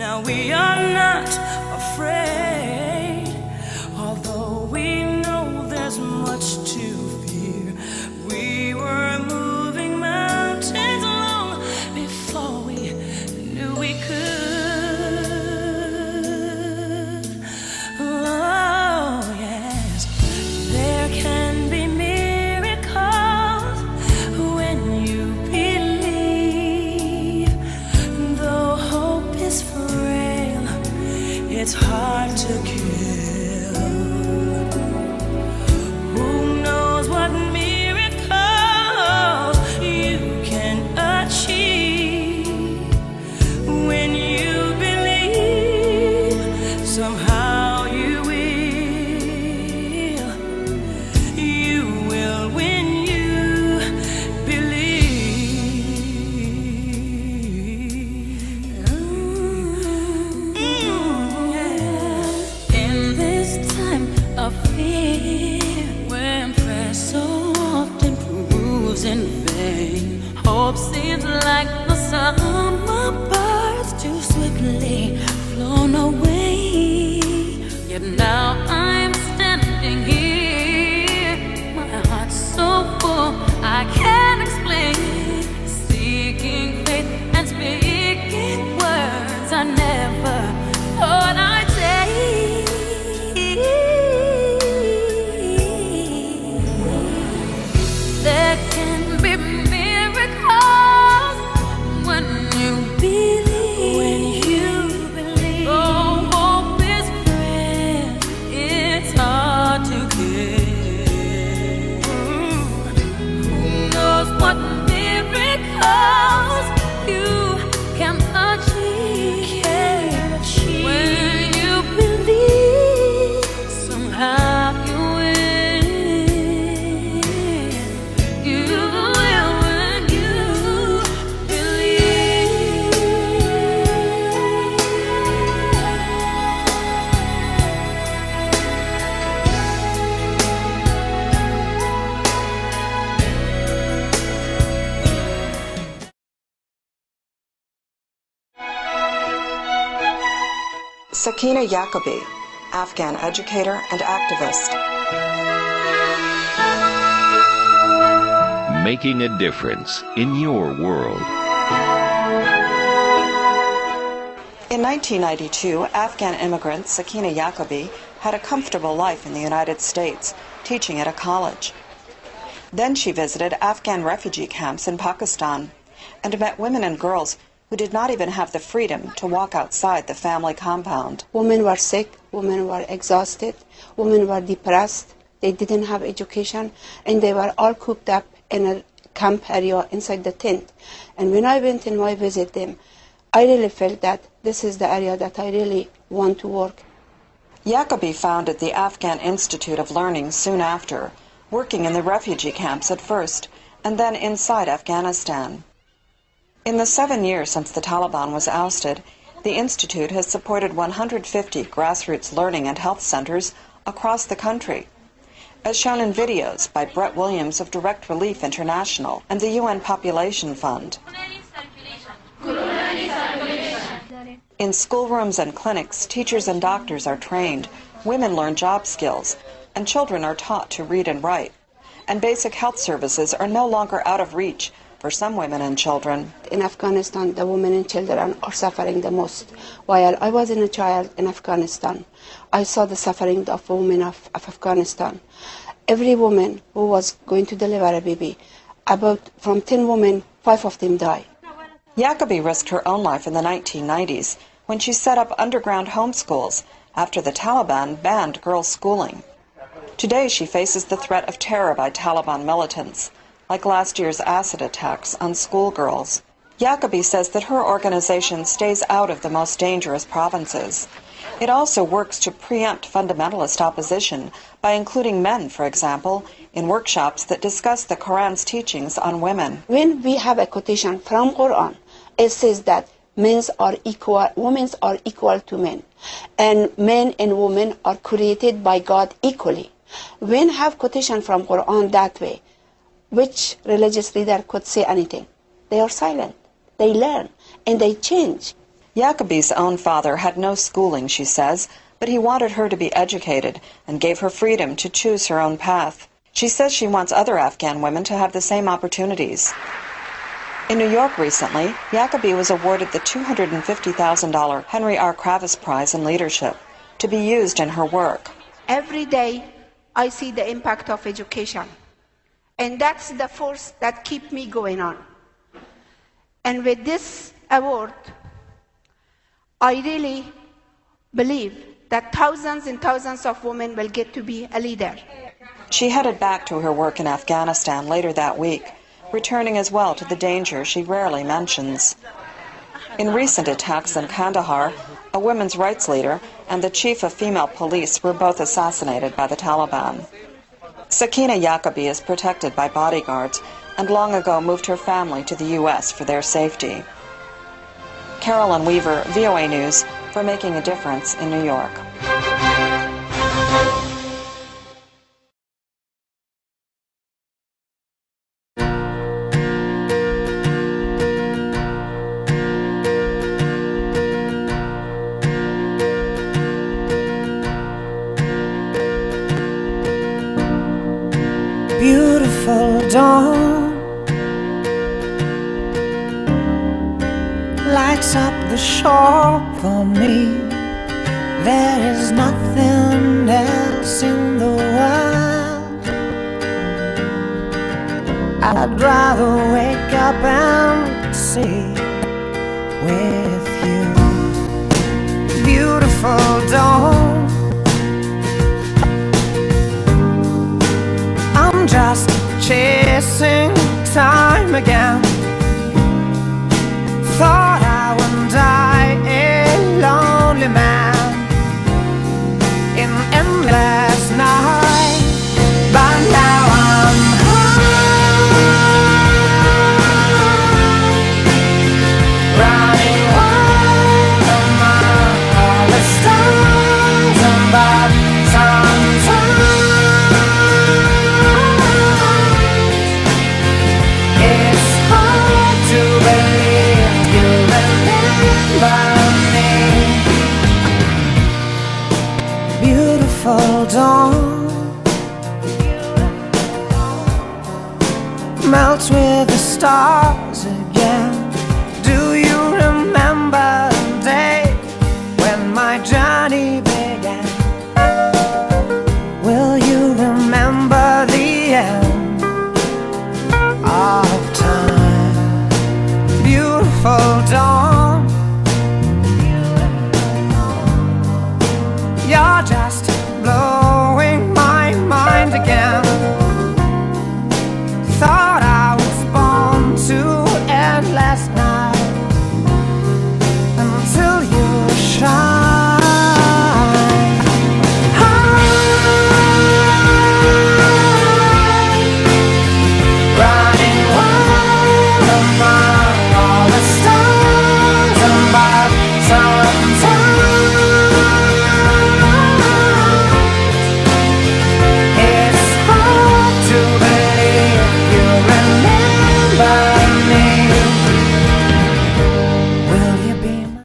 Now we are not afraid, although we know there's much to fear. We were moving mountains long before we knew we could. Oh yes, there can be miracles when you believe. Though hope is frail, it's hard to kill. Who knows what miracles you can achieve when you believe. Somehow you will when you believe. In this time of fear, when prayer so often proves in vain, hope seems like the summer birds too swiftly flown away. Yet now I'm standing here, my heart's so full I can't explain, seeking faith and speaking words I never thought I'd say. There can be miracles when you believe. When you believe. Oh, hope is frail, it's hard to get. Who knows what miracles you can achieve when you believe. Somehow you will. You will when you believe. Sakina Yacobi, Afghan educator and activist. Making a difference in your world. In 1992, Afghan immigrant Sakina Yacobi had a comfortable life in the United States, teaching at a college. Then she visited Afghan refugee camps in Pakistan and met women and girls who did not even have the freedom to walk outside the family compound. Women were sick, women were exhausted, women were depressed, they didn't have education, and they were all cooped up in a camp area inside the tent. And when I went and I visited them, I really felt that this is the area that I really want to work. Yacobi founded the Afghan Institute of Learning soon after, working in the refugee camps at first, and then inside Afghanistan. In the 7 years since the Taliban was ousted, the Institute has supported 150 grassroots learning and health centers across the country, as shown in videos by Brett Williams of Direct Relief International and the UN Population Fund. In schoolrooms and clinics, teachers and doctors are trained, women learn job skills, and children are taught to read and write. And basic health services are no longer out of reach for some women and children. In Afghanistan, the women and children are suffering the most. While I was a child in Afghanistan, I saw the suffering of women of Afghanistan. Every woman who was going to deliver a baby, from 10 women, 5 of them died. Yacobi risked her own life in the 1990s when she set up underground homeschools after the Taliban banned girls' schooling. Today she faces the threat of terror by Taliban militants, like last year's acid attacks on schoolgirls. Yacobi says that her organization stays out of the most dangerous provinces. It also works to preempt fundamentalist opposition by including men, for example, in workshops that discuss the Quran's teachings on women. When we have a quotation from Quran, it says that men are equal, women are equal to men, and men and women are created by God equally. When have quotation from Quran that way, which religious leader could say anything? They are silent. They learn and they change. Yacobe's own father had no schooling, she says, but he wanted her to be educated and gave her freedom to choose her own path. She says she wants other Afghan women to have the same opportunities. In New York recently, Yacobe was awarded the $250,000 Henry R. Kravis Prize in Leadership to be used in her work. Every day I see the impact of education, and that's the force that keeps me going on. And with this award, I really believe that thousands and thousands of women will get to be a leader. She headed back to her work in Afghanistan later that week, returning as well to the danger she rarely mentions. In recent attacks in Kandahar, a women's rights leader and the chief of female police were both assassinated by the Taliban. Sakina Yacobe is protected by bodyguards and long ago moved her family to the U.S. for their safety. Carolyn Weaver, VOA News, for Making a Difference in New York. Beautiful dawn lights up the shore for me. There is nothing else in the world I'd rather wake up and see with you. Beautiful dawn, I'm just chasing time again. Thought I would die a lonely man in endless night, but now I'm high, running wild among all the stars above. Beautiful dawn melts with the stars again. Do you remember the day when my journey began? Will you remember the end of time? Beautiful dawn,